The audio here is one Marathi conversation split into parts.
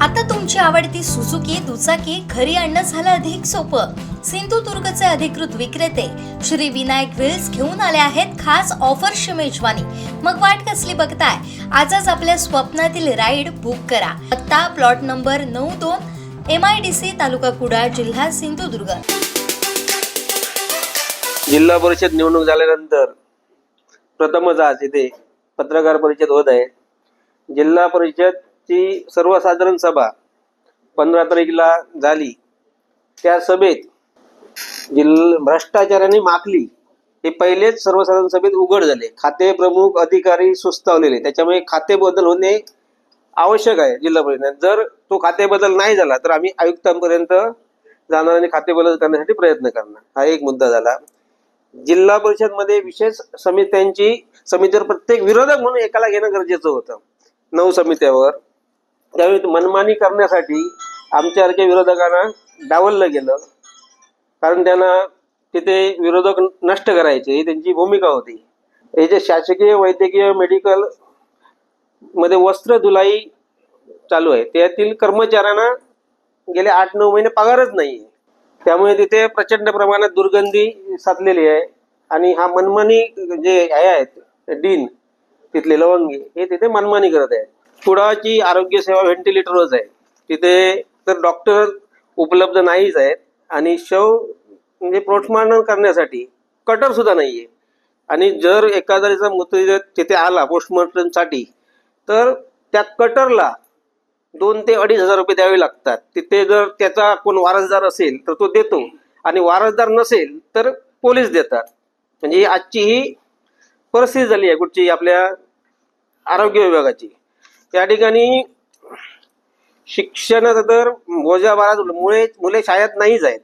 आता तुमची आवडती सुझुकी दुचाकी घरी आणणं झालं अधिक सोपं. सिंधुदुर्गचे अधिकृत विक्रेते श्री विनायक व्हील्स घेऊन आले आहेत खास ऑफरची मेजवानी. मग वाट कसली बघताय? आजच आपल्या स्वप्नातील राईड बुक करा. पत्ता प्लॉट नंबर 92 MIDC तालुका कुडाळ जिल्हा सिंधुदुर्ग. जिल्हा परिषद निवडणूक झाल्यानंतर प्रथमच आज इथे पत्रकार परिषद होत आहे. जिल्हा परिषदची सर्वसाधारण सभा 15 तारीखला झाली. त्या सभेत भ्रष्टाचाराने माखली हे पहिलेच सर्वसाधारण सभेत उघड झाले. खाते प्रमुख अधिकारी सुस्तावलेले, त्याच्यामुळे खाते बदल होणे आवश्यक आहे जिल्हा परिषद. जर तो खाते बदल नाही झाला तर आम्ही आयुक्तांपर्यंत जाणार आणि खाते बदल करण्यासाठी प्रयत्न करणार. हा एक मुद्दा झाला. जिल्हा परिषद मध्ये विशेष समितीवर प्रत्येक विरोधक म्हणून एकाला घेणं गरजेचं होतं. 9 समित्यावर त्यावेळी मनमानी करण्यासाठी आमच्यासारख्या विरोधकांना डावललं गेलं, कारण त्यांना तिथे विरोधक नष्ट करायचे ही त्यांची भूमिका होती. हे जे शासकीय वैद्यकीय मेडिकल मध्ये वस्त्र धुलाई चालू आहे त्यातील कर्मचाऱ्यांना गेले 8-9 महिने पगारच नाही. त्यामुळे तिथे प्रचंड प्रमाणात दुर्गंधी साचलेली आहे. आणि हा मनमानी जे आहेत डीन तिथले लवंगी हे तिथे मनमानी करत आहेत. कुडाळची आरोग्य सेवा व्हेंटिलेटरच आहे. तिथे तर डॉक्टर उपलब्ध नाहीच आहेत आणि शव म्हणजे पोस्टमॉर्टम करण्यासाठी कटर सुद्धा नाहीये. आणि जर एखाद्याचा मृतदेह तिथे आला पोस्टमॉर्टम साठी तर त्या कटरला 2 ते 2.5 हजार रुपये द्यावे लागतात. तिथे जर त्याचा कोण वारसदार असेल तर तो देतो आणि वारसदार नसेल तर पोलीस देतात. म्हणजे आजची ही परिस्थिती झाली आहे कुठची आपल्या आरोग्य विभागाची. या ठिकाणी शिक्षणाचा तर बोजाबारा मुले शाळेत नाहीच आहेत.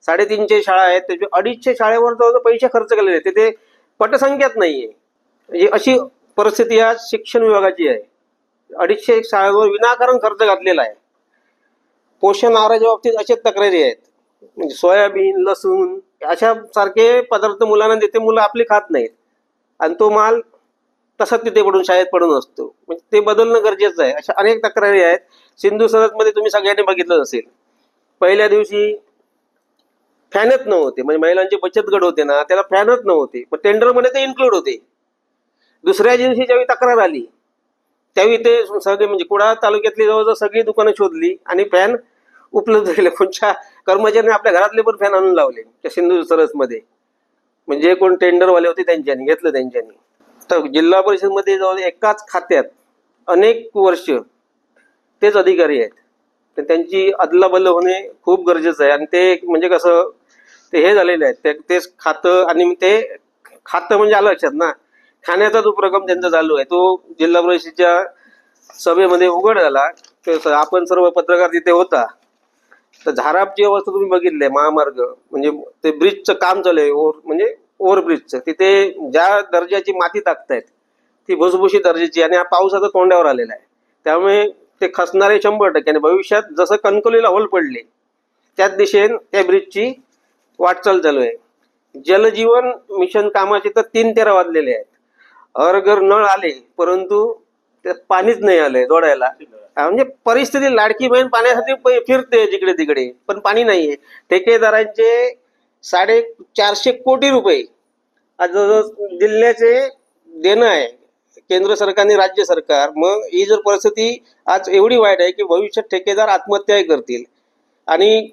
350 शाळा आहेत, त्याचे 250 शाळेवर जवळ पैसे खर्च केलेले आहेत. तिथे पटसंख्याच नाहीये. म्हणजे अशी परिस्थिती या शिक्षण विभागाची आहे. 250 शाळेवर विनाकारण खर्च घातलेला आहे. पोषण आहाराच्या बाबतीत अशाच तक्रारी आहेत. म्हणजे सोयाबीन, लसूण अशा सारखे पदार्थ मुलांना देते, मुलं आपली खात नाहीत आणि तो माल तसाच तिथे पडून शाळेत पडून असतो. म्हणजे ते बदलणं गरजेचं आहे. अशा अनेक तक्रारी आहेत. सिंधू सरहदमध्ये तुम्ही सगळ्यांनी बघितलं असेल, पहिल्या दिवशी फॅनच नव्हते. म्हणजे महिलांचे बचत गट होते ना, त्याला फॅनच नव्हते, पण टेंडरमध्ये ते इन्क्लूड होते. दुसऱ्या दिवशी ज्यावेळी तक्रार आली त्यावेळी ते सगळे म्हणजे कुडाळ तालुक्यातली जवळजवळ सगळी दुकानं शोधली आणि फॅन उपलब्ध केले. कोणत्या कर्मचाऱ्यांनी आपल्या घरातले पण फॅन आणून लावले त्या सिंधू सरसमध्ये. म्हणजे कोण टेंडरवाले होते त्यांच्यानी घेतलं त्यांच्यानी. तर जिल्हा परिषद मध्ये जवळ एकाच खात्यात अनेक वर्ष तेच अधिकारी आहेत. तर त्यांची अदलाबदल होणे खूप गरजेचं आहे. आणि ते म्हणजे कसं ते हे झालेले आहेत तेच खातं आणि ते खातं म्हणजे आलं लक्षात ना, खाण्याचा जो उपक्रम त्यांचा चालू आहे तो जिल्हा परिषदेच्या सभेमध्ये उघड झाला. आपण सर्व पत्रकार तिथे होता. तर झारापची अवस्था तुम्ही बघितली, महामार्ग म्हणजे ते ब्रिजचं काम चालू आहे, म्हणजे ओव्हरब्रिजचं. तिथे ज्या दर्जाची माती टाकतायत ती भुसभुशीत दर्जाची आणि हा पाऊस आता तोंडावर आलेला आहे. त्यामुळे ते खचणारे 100%. आणि भविष्यात जसं कणकवलीला होल पडले त्याच दिशेने त्या ब्रिजची वाटचाल चालू आहे. जलजीवन मिशन कामाचे तर 3 तेरा वाजलेले आहेत. हर घर नळ आले परंतु त्यात पाणीच नाही आलंय जोडायला. म्हणजे परिस्थिती लाडकी बहीण पाण्यासाठी फिरते जिकडे तिकडे, पण पाणी नाहीये. ठेकेदारांचे 450 कोटी रुपये आज जिल्ह्याचे देणं आहे केंद्र सरकारने राज्य सरकार. मग ही जर परिस्थिती आज एवढी वाईट आहे की भविष्यात ठेकेदार आत्महत्या करतील आणि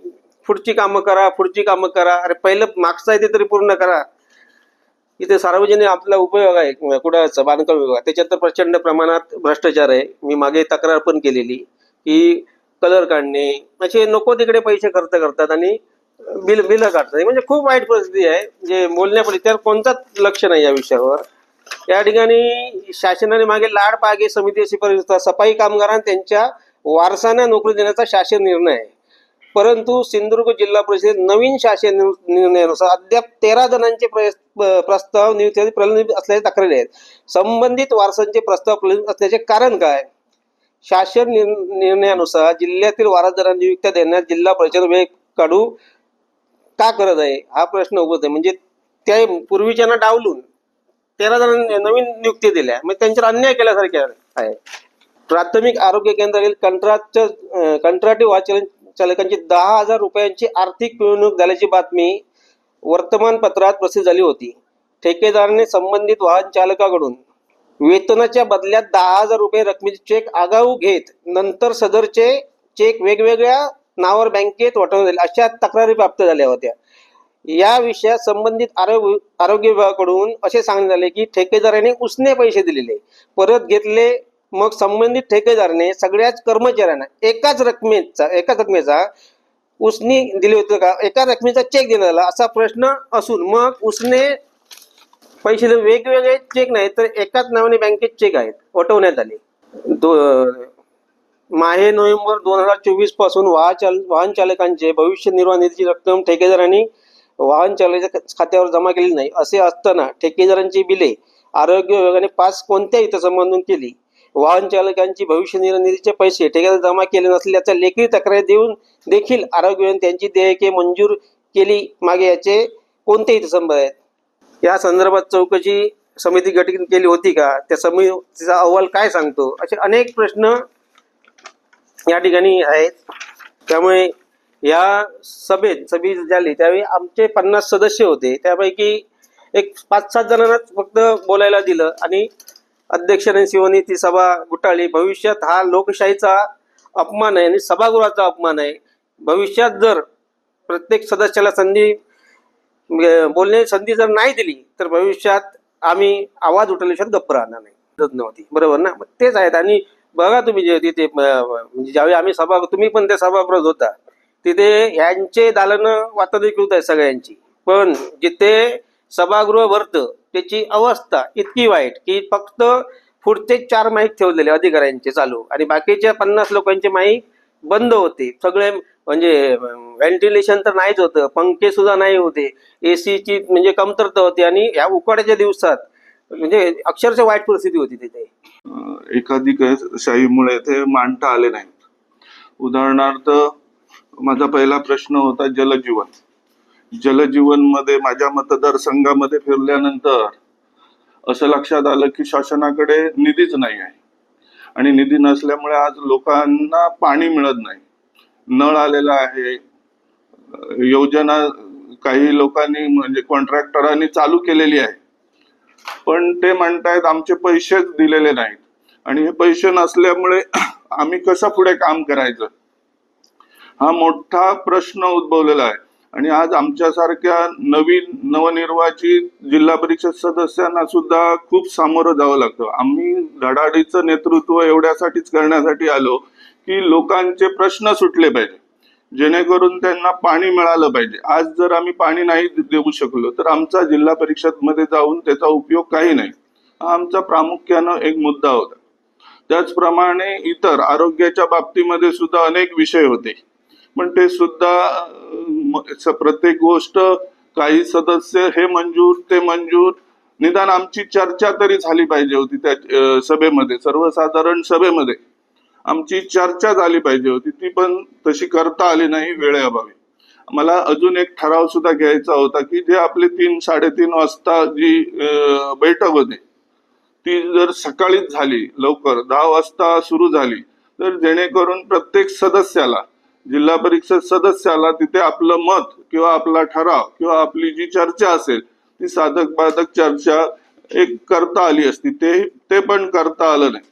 पुढची कामं करा. अरे पहिलं मागचं आहे ते तरी पूर्ण करा. इथे सार्वजनिक आपला उपयोग आहे कुडाळचा बांधकाम विभाग, त्याच्यात तर प्रचंड प्रमाणात भ्रष्टाचार आहे. मी मागे तक्रार पण केलेली की कलर काढणे असे नको तिकडे पैसे खर्च करतात आणि बिल काढतात. म्हणजे खूप वाईट परिस्थिती आहे. जे बोलण्यापैकी त्यावर कोणताच लक्ष नाही या विषयावर. या ठिकाणी शासनाने मागे लाड पागे समिती अशी सफाई कामगारांना त्यांच्या वारसांना नोकरी देण्याचा शासन निर्णय आहे. परंतु सिंधुदुर्ग जिल्हा परिषद नवीन शासन निर्णयानुसार अद्याप 13 जणांचे प्रस्ताव नियुक्ती प्रलंबित असल्याच्या तक्रारी आहेत. संबंधित वारसांचे प्रस्ताव प्रलंबित असल्याचे कारण काय? शासन निर्णयानुसार जिल्ह्यातील वारसदारांना नियुक्त्या देण्यास जिल्हा परिषद वेळ काढू का करत आहे हा प्रश्न उभा आहे. म्हणजे त्या पूर्वीच्यांना डावलून 13 जणांनी नवीन नियुक्ती दिल्या, म्हणजे त्यांच्यावर अन्याय केल्यासारखे आहे. प्राथमिक आरोग्य केंद्रातील कंत्राटी वाहन चालकांची 10,000 रुपयांची आर्थिक पिळवणूक झाल्याची बातमी वर्तमानपत्रात प्रसिद्ध झाली होती. ठेकेदाराने संबंधित वाहन चालकाकडून वेतनाच्या बदल्यात 10,000 रुपये रकमेचे चेक आगाऊ घेत नंतर सदरचे चेक वेगवेगळ्या नावावर बँकेत वटवण्यात आले अशा तक्रारी प्राप्त झाल्या होत्या. या विषयात संबंधित आरोग्य विभागाकडून असे सांगण्यात आले की ठेकेदाराने उसने पैसे दिलेले परत घेतले. मग संबंधित ठेकेदाराने सगळ्याच कर्मचाऱ्यांना एकाच रकमेचा उसने दिले होते का, एका रकमेचा चेक देण्यात आला असा प्रश्न असून मग उसने पैसे वेगवेगळे चेक नाही तर एकाच नावाने बँकेत चेक आहेत वटवण्यात आले. माहे नोव्हेंबर 2024 पासून वाहन चालकांचे भविष्य निर्वाह निधीची रक्कम ठेकेदारांनी वाहन चालकाच्या खात्यावर जमा केली नाही. असे असताना ठेकेदारांची बिले आरोग्य विभागाने पास कोणत्या हितसंबंधून केली. वाहन चालकांची भविष्य निर्वाह निधीचे पैसे ठेकेदार जमा केले नसल्याच्या लेखी तक्रार देऊन देखील आरोग्य विभागाने त्यांची देयके मंजूर केली. मागे याचे कोणते हितसंबंध आहेत. या संदर्भात चौकशी समिती गठीत केली होती का, त्या समितीचा अहवाल काय सांगतो, असे अनेक प्रश्न या ठिकाणी आहेत. त्यामुळे या सभा झाली त्यावेळी आमचे 50 सदस्य होते. त्यापैकी एक 5-7 जणांनाच फक्त बोलायला दिलं आणि अध्यक्षाने शिवनी ती सभा गुटाळली. भविष्यात हा लोकशाहीचा अपमान आहे आणि सभागृहाचा अपमान आहे. भविष्यात जर प्रत्येक सदस्याला बोलण्याची संधी जर नाही दिली तर भविष्यात आम्ही आवाज उठवल्याशिवाय गप्प राहणार नाही. नव्हती बरोबर ना. तेच आहेत. आणि बघा तुम्ही जे तिथे म्हणजे ज्यावेळी आम्ही तुम्ही पण त्या सभागृहात होता तिथे यांचे दालनं वातानुकूलित आहे सगळ्यांची, पण जिथे सभागृह भरतं त्याची अवस्था इतकी वाईट की फक्त पुढचे 4 माईक ठेवलेले अधिकाऱ्यांचे चालू आणि बाकीच्या 50 लोकांचे माईक बंद होते. सगळे म्हणजे व्हेंटिलेशन तर नाहीच होतं, पंखे सुद्धा नाही होते, एसीची म्हणजे कमतरता होती आणि या उकाड्याच्या दिवसात म्हणजे अक्षरशः वाईट परिस्थिती होती तिथे. एकाधिकारशाहीमुळे ते मांडता आले नाहीत. उदाहरणार्थ माझा पहिला प्रश्न होता जलजीवन मध्ये माझ्या मतदारसंघामध्ये फिरल्यानंतर असं लक्षात आलं की शासनाकडे निधीच नाही आहे आणि निधी नसल्यामुळे आज लोकांना पाणी मिळत नाही. नळ आलेला आहे, योजना काही लोकांनी म्हणजे कॉन्ट्रॅक्टरांनी चालू केलेली आहे, पण ते म्हणतायत आमचे पैसेच दिलेले नाहीत आणि हे पैसे नसल्यामुळे आम्ही कसं पुढे काम करायचं, हा मोठा प्रश्न उद्भवलेला आहे. आणि आज आमच्यासारख्या नवनिर्वाचित जिल्हा परिषद सदस्यांना सुद्धा खूप सामोरं जावं लागतं. आम्ही धडाडीचं नेतृत्व एवढ्यासाठीच करण्यासाठी आलो की लोकांचे प्रश्न सुटले पाहिजे, जेणेकरून त्यांना पाणी मिळालं पाहिजे. आज जर आम्ही पाणी नाही देऊ शकलो तर आमचा जिल्हा परिषद मध्ये जाऊन त्याचा उपयोग काही नाही. हा आमचा प्रामुख्यानं एक मुद्दा होता. त्याचप्रमाणे इतर आरोग्याच्या बाबतीमध्ये सुद्धा अनेक विषय होते, पण ते सुद्धा प्रत्येक गोष्ट काही सदस्य हे मंजूर ते मंजूर, निदान आमची चर्चा तरी झाली पाहिजे होती त्या सभेमध्ये. सर्वसाधारण सभेमध्ये आमची चर्चा झाली पाहिजे होती, ती पण तशी करता आली नाही वेळेअभावी. मला अजून एक ठराव सुद्धा घ्यायचा होता की जे आपले 3-3:30 वाजता जी बैठक होती ती जर सकाळीच झाली, लवकर 10 वाजता सुरू झाली, तर जेणेकरून प्रत्येक सदस्याला, जिल्हा परिषद सदस्याला तिथे आपलं मत किंवा आपला ठराव किंवा आपली जी चर्चा असेल ती साधक बाधक चर्चा एक करता आली असती. ते पण करता आलं नाही.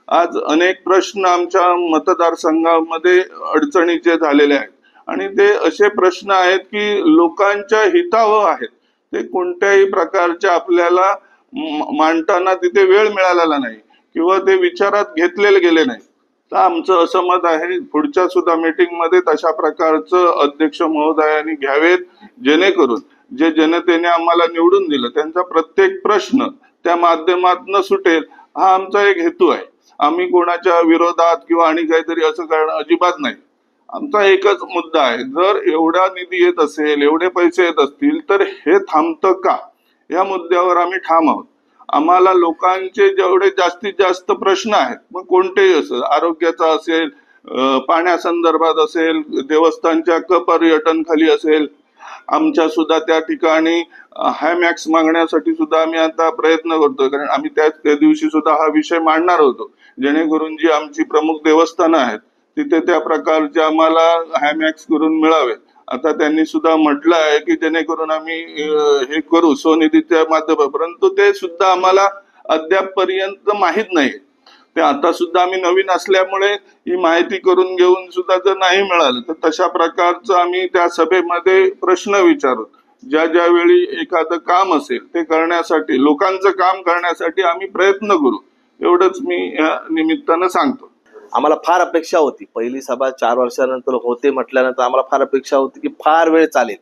आज अनेक प्रश्न आमच्या मतदारसंघामध्ये अडचणीचे झालेले आहेत आणि ते असे प्रश्न आहेत की लोकांच्या हितावह आहेत. ते कोणत्याही प्रकारच्या आपल्याला मांडताना तिथे वेळ मिळालेला नाही किंवा ते विचारात घेतलेले गेले नाही. तर आमचं असं मत आहे पुढच्या सुद्धा मीटिंग मध्ये तशा प्रकारचं अध्यक्ष महोदयांनी घ्यावेत, जेणेकरून जे जनतेने आम्हाला निवडून दिलं त्यांचा प्रत्येक प्रश्न त्या माध्यमातून सुटेल, हा आमचा एक हेतू आहे. आम्ही कोणाच्या विरोधात किंवा आणि काहीतरी असं करणं अजिबात नाही. आमचा एकच मुद्दा आहे, जर एवढा निधी येत असेल, एवढे पैसे येत असतील तर हे थांबतं का, या मुद्द्यावर आम्ही ठाम आहोत. आम्हाला लोकांचे जेवढे जास्तीत जास्त प्रश्न आहेत, मग कोणतेही असेल, आरोग्याचा असेल, पाण्यासंदर्भात असेल, देवस्थानच्या पर्यटन खाली असेल, आमच्या सुद्धा त्या ठिकाणी हायमॅक्स मागण्यासाठी सुद्धा आम्ही आता प्रयत्न करतोय, कारण आम्ही त्या दिवशी सुद्धा हा विषय मांडणार होतो जेणेकरून जी आमची प्रमुख देवस्थानं आहेत तिथे त्या प्रकारचे आम्हाला हॅमॅक्स करून मिळावे. आता त्यांनी सुद्धा म्हटलं आहे की जेणेकरून आम्ही हे करू स्वनिधीच्या माध्यमातून, परंतु ते सुद्धा आम्हाला अद्याप पर्यंत माहीत नाही. ते आता सुद्धा आम्ही नवीन असल्यामुळे ही माहिती करून घेऊन सुद्धा जर नाही मिळालं तर तशा प्रकारचं आम्ही त्या सभेमध्ये प्रश्न विचारू. ज्या ज्यावेळी एखादं काम असेल ते करण्यासाठी, लोकांचं काम करण्यासाठी आम्ही प्रयत्न करू, एवढंच मी या निमित्तानं सांगतो. आम्हाला फार अपेक्षा होती, पहिली सभा 4 वर्षानंतर होते म्हटल्यानंतर आम्हाला फार अपेक्षा होती की फार वेळ चालेल.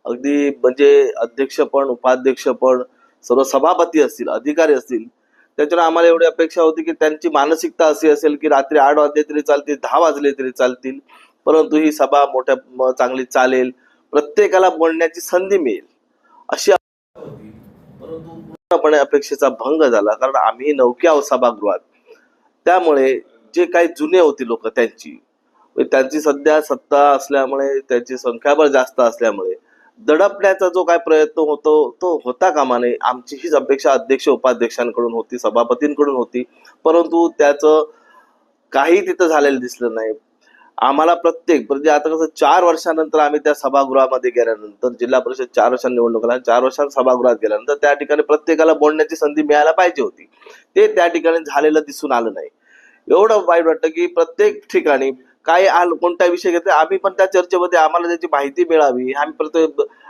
अगदी म्हणजे अध्यक्ष पण, उपाध्यक्ष पण, सर्व सभापती असतील, अधिकारी असतील, त्याच्यावर आम्हाला एवढी अपेक्षा होती की त्यांची मानसिकता अशी असेल की रात्री 8 वाजले तरी चालतील, 10 वाजले तरी चालतील, परंतु ही सभा चांगली चालेल, प्रत्येकाला बोलण्याची संधी मिळेल अशी होती. परंतु पूर्णपणे अपेक्षेचा भंग झाला, कारण आम्ही नवक्या सभागृहात, त्यामुळे जे काही जुने होते लोक त्यांची सध्या सत्ता असल्यामुळे, त्यांची संख्याबळ जास्त असल्यामुळे दडपण्याचा जो काय प्रयत्न होतो तो होता कामा नये. आमची हीच अपेक्षा अध्यक्ष उपाध्यक्षांकडून होती, सभापतींकडून होती, परंतु त्याचं काही तिथं झालेलं दिसलं नाही. आम्हाला प्रत्येक म्हणजे आता कसं 4 वर्षानंतर आम्ही त्या सभागृहामध्ये गेल्यानंतर, जिल्हा परिषद 4 वर्षांनी निवडणुका, 4 वर्षांत सभागृहात गेल्यानंतर त्या ठिकाणी प्रत्येकाला बोलण्याची संधी मिळायला पाहिजे होती. ते त्या ठिकाणी झालेलं दिसून आलं नाही. एवढं वाईट वाटतं की प्रत्येक ठिकाणी काय कोणता विषय घेतला, आम्ही पण त्या चर्चेमध्ये आम्हाला त्याची माहिती मिळावी.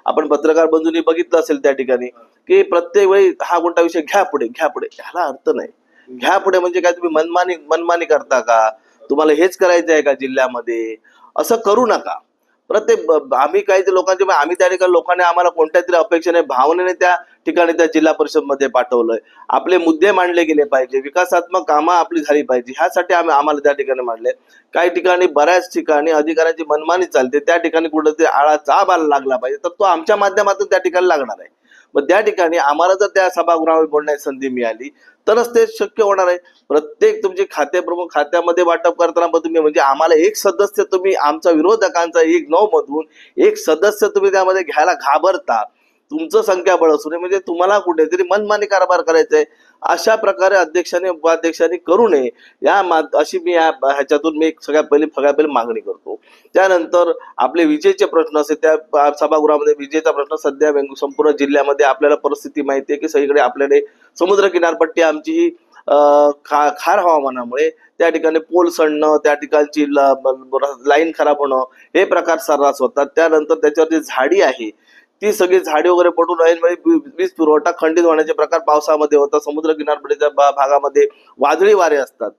आपण पत्रकार बंधूंनी बघितलं असेल त्या ठिकाणी की प्रत्येक वेळी हा कोणता विषय घ्या पुढे, ह्याला अर्थ नाही. घ्या पुढे म्हणजे काय, तुम्ही मनमानी करता का? तुम्हाला हेच करायचं आहे का जिल्ह्यामध्ये? असं करू नका. प्रत्येक आम्ही काही लोकांचे, आम्ही त्या ठिकाणी लोकांनी आम्हाला कोणत्या तरी अपेक्षेने, भावनेने त्या ठिकाणी त्या जिल्हा परिषद मध्ये पाठवलंय. आपले मुद्दे मांडले गेले पाहिजे, विकासात्मक कामं आपली झाली पाहिजे, ह्यासाठी आम्हाला त्या ठिकाणी मांडले. काही ठिकाणी, बऱ्याच ठिकाणी अधिकाऱ्यांची मनमानी चालते, त्या ठिकाणी कुठेतरी आळा चाबायला लागला पाहिजे, तर तो आमच्या माध्यमातून त्या ठिकाणी लागणार आहे. मग त्या ठिकाणी आम्हाला जर त्या सभागृहावर बोलण्याची संधी मिळाली तरच ते शक्य होणार आहे. प्रत्येक तुमचे खाते प्रमुख खात्यामध्ये वाटप करताना तुम्ही, म्हणजे आम्हाला एक सदस्य तुम्ही, आमच्या विरोधकांचा 1-9 मधून एक सदस्य तुम्ही त्यामध्ये घ्यायला घाबरता. तुमचं संख्याबळ असू नये, म्हणजे तुम्हाला कुठेतरी मनमानी कारभार करायचा आहे. अशा प्रकारे अध्यक्षांनी उपाध्यक्षांनी करू नये, अशी मी ह्याच्यातून मी सगळ्यात पहिली मागणी करतो. त्यानंतर आपले विजेचे प्रश्न असेल, त्या सभागृहामध्ये विजेचा प्रश्न सध्या संपूर्ण जिल्ह्यामध्ये आपल्याला परिस्थिती माहिती आहे की सगळीकडे आपल्याकडे समुद्र किनारपट्टी आमची ही खार हवामानामुळे त्या ठिकाणी पोल सडणं, त्या ठिकाणची लाईन खराब होणं, हे प्रकार सर्रास होतात. त्यानंतर त्याच्यावर जी झाडी आहे ती सगळी झाडी वगैरे पडून वीज पुरवठा खंडित होण्याचे प्रकार पावसामध्ये होतात. समुद्र किनारपट्टीच्या भागामध्ये वादळी वारे असतात.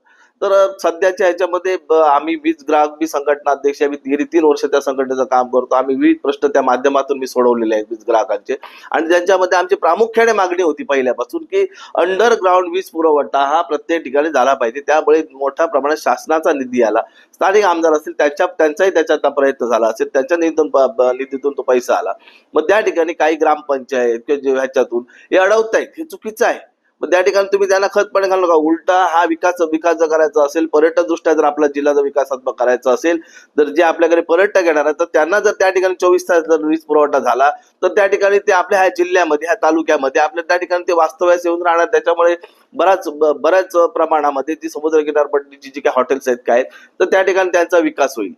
तर सध्याच्या ह्याच्यामध्ये आम्ही वीज ग्राहक, मी संघटना अध्यक्ष, आम्ही गेली 3 वर्ष त्या संघटनेचं काम करतो. आम्ही विविध प्रश्न त्या माध्यमातून मी सोडवलेले आहेत वीज ग्राहकांचे, आणि ज्यांच्यामध्ये आमची प्रामुख्याने मागणी होती पहिल्यापासून की अंडरग्राऊंड वीज पुरवठा हा प्रत्येक ठिकाणी झाला पाहिजे. त्यामुळे मोठ्या प्रमाणात शासनाचा निधी आला, स्थानिक आमदार असतील त्यांचाही त्याच्यात प्रयत्न झाला असेल, त्यांच्या निधीतून तो पैसा आला. मग त्या ठिकाणी काही ग्रामपंचायत किंवा ह्याच्यातून हे अडवतायत, हे चुकीचं आहे. मग त्या ठिकाणी तुम्ही त्यांना खतपणे घालू नका. उलटा हा विकास जर करायचा असेल, पर्यटन दृष्ट्या जर आपला जिल्हा जर विकासात्मक करायचा असेल, तर जे आपल्याकडे पर्यटक येणार आहेत तर त्यांना जर त्या ठिकाणी 24 तास जर वीज पुरवठा झाला तर त्या ठिकाणी ते आपल्या ह्या जिल्ह्यामध्ये, ह्या तालुक्यामध्ये आपल्या त्या ठिकाणी ते वास्तव्यास येऊन राहणार. त्याच्यामुळे बऱ्याच प्रमाणामध्ये जी समुद्र किनारपट्टीची जी काही हॉटेल्स आहेत काय, तर त्या ठिकाणी त्यांचा विकास होईल,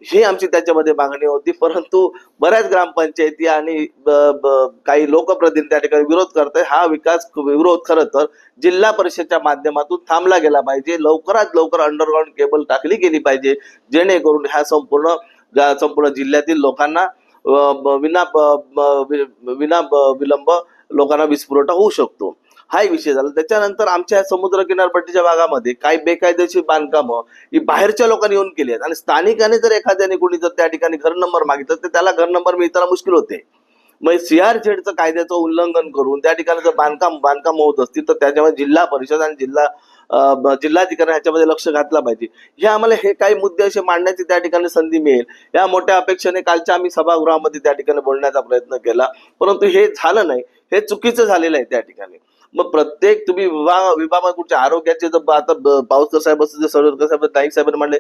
ही आमची त्याच्यामध्ये मागणी होती. परंतु बऱ्याच ग्रामपंचायती आणि काही लोकप्रतिनिधी त्या ठिकाणी विरोध करतात. हा विरोध खरं तर जिल्हा परिषदच्या माध्यमातून थांबला गेला पाहिजे. लवकरात लवकर अंडरग्राऊंड केबल टाकली गेली पाहिजे, जेणेकरून ह्या संपूर्ण जिल्ह्यातील लोकांना विना विलंब लोकांना वीज पुरवठा होऊ शकतो. हाही विषय झाला. त्याच्यानंतर आमच्या समुद्र किनारपट्टीच्या भागामध्ये काही बेकायदेशीर बांधकामं ही बाहेरच्या लोकांनी येऊन केली आहेत, आणि स्थानिकांनी जर एखाद्याने कोणी जर त्या ठिकाणी घर नंबर मागितलं तर त्याला घर नंबर मिळताना मुश्किल होते. मग CRZ कायद्याचं उल्लंघन करून त्या ठिकाणी जर बांधकाम होत असतील तर त्याच्यामध्ये जिल्हा परिषद आणि जिल्हाधिकारी ह्याच्यामध्ये लक्ष घातलं पाहिजे. हे काही मुद्दे असे मांडण्याची त्या ठिकाणी संधी मिळेल या मोठ्या अपेक्षेने कालच्या आम्ही सभागृहामध्ये त्या ठिकाणी बोलण्याचा प्रयत्न केला, परंतु हे झालं नाही. हे चुकीचं झालेलं आहे त्या ठिकाणी. मग प्रत्येक तुम्ही विभागात कुठच्या आरोग्याचे जर आता पावसकर साहेब नाईक साहेबांनी म्हणले,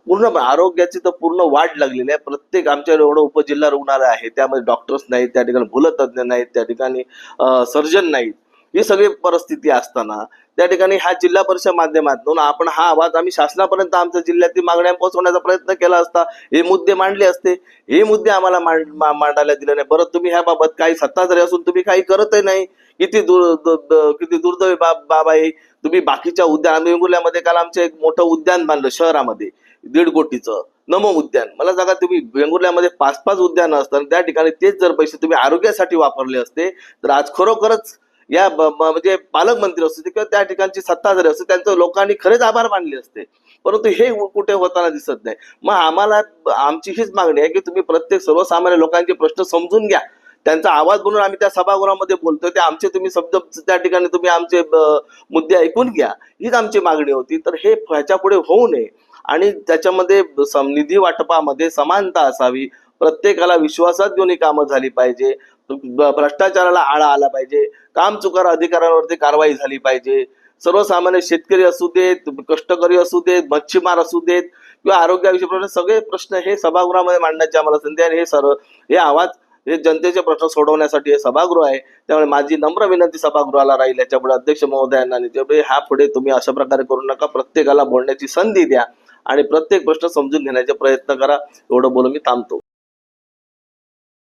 पूर्ण आरोग्याची तर पूर्ण वाढ लागलेली आहे. प्रत्येक आमच्या एवढं उपजिल्हा रुग्णालय आहे, त्यामध्ये डॉक्टर्स नाहीत, त्या ठिकाणी भूलतज्ञ नाहीत, त्या ठिकाणी सर्जन नाहीत. ही सगळी परिस्थिती असताना त्या ठिकाणी ह्या जिल्हा परिषद माध्यमातून आपण हा आवाज आम्ही शासनापर्यंत आमच्या जिल्ह्यातील मागण्या पोहोचवण्याचा प्रयत्न केला असता, हे मुद्दे मांडले असते. हे मुद्दे आम्हाला मांडायला दिले नाही. बरं, तुम्ही ह्याबाबत काही सत्ताधारी असून तुम्ही काही करतही नाही. किती दुर्दैवी बाब आहे. तुम्ही बाकीच्या उद्यान, वेंगुर्ल्यामध्ये काल आमचं एक मोठं उद्यान बांधलं शहरामध्ये 1.5 कोटीचं नमो उद्यान. मला सांगा, तुम्ही वेंगुर्ल्यामध्ये 5-5 उद्यानं असतात, त्या ठिकाणी तेच जर पैसे तुम्ही आरोग्यासाठी वापरले असते तर आज खरोखरच या म्हणजे पालकमंत्री असते किंवा त्या ठिकाणची सत्ताधारी असते, त्यांचं लोकांनी खरेच आभार मानले असते. परंतु हे कुठे होताना दिसत नाही. मग आम्हाला आमची हीच मागणी आहे की तुम्ही प्रत्येक सर्वसामान्य लोकांचे प्रश्न समजून घ्या, त्यांचा आवाज बनवून आम्ही त्या सभागृहामध्ये बोलतोय, ते आमचे तुम्ही शब्द त्या ठिकाणी तुम्ही आमचे मुद्दे ऐकून घ्या, हीच आमची मागणी होती. तर हे ह्याच्या पुढे होऊ नये आणि त्याच्यामध्ये निधी वाटपामध्ये समानता असावी, प्रत्येकाला विश्वासात घेऊन ही कामं झाली पाहिजे, भ्रष्टाचाराला आळा आला पाहिजे, काम चुकार अधिकाऱ्यांवरती कारवाई झाली पाहिजे. सर्वसामान्य शेतकरी असू देत, कष्टकरी असू देत, मच्छीमार असू देत किंवा आरोग्याविषयी प्रश्न, सगळे प्रश्न हे सभागृहामध्ये मांडण्याची आम्हाला संधी आहे. हे आवाज, हे जनतेचे प्रश्न सोडवण्यासाठी हे सभागृह आहे. त्यामुळे माझी नम्र विनंती सभागृहाला राहील, याच्यापुढे अध्यक्ष महोदयांना ह्या पुढे तुम्ही अशा प्रकारे करू नका, प्रत्येकाला बोलण्याची संधी द्या आणि प्रत्येक प्रश्न समजून घेण्याचे प्रयत्न करा. एवढं बोलून मी थांबतो.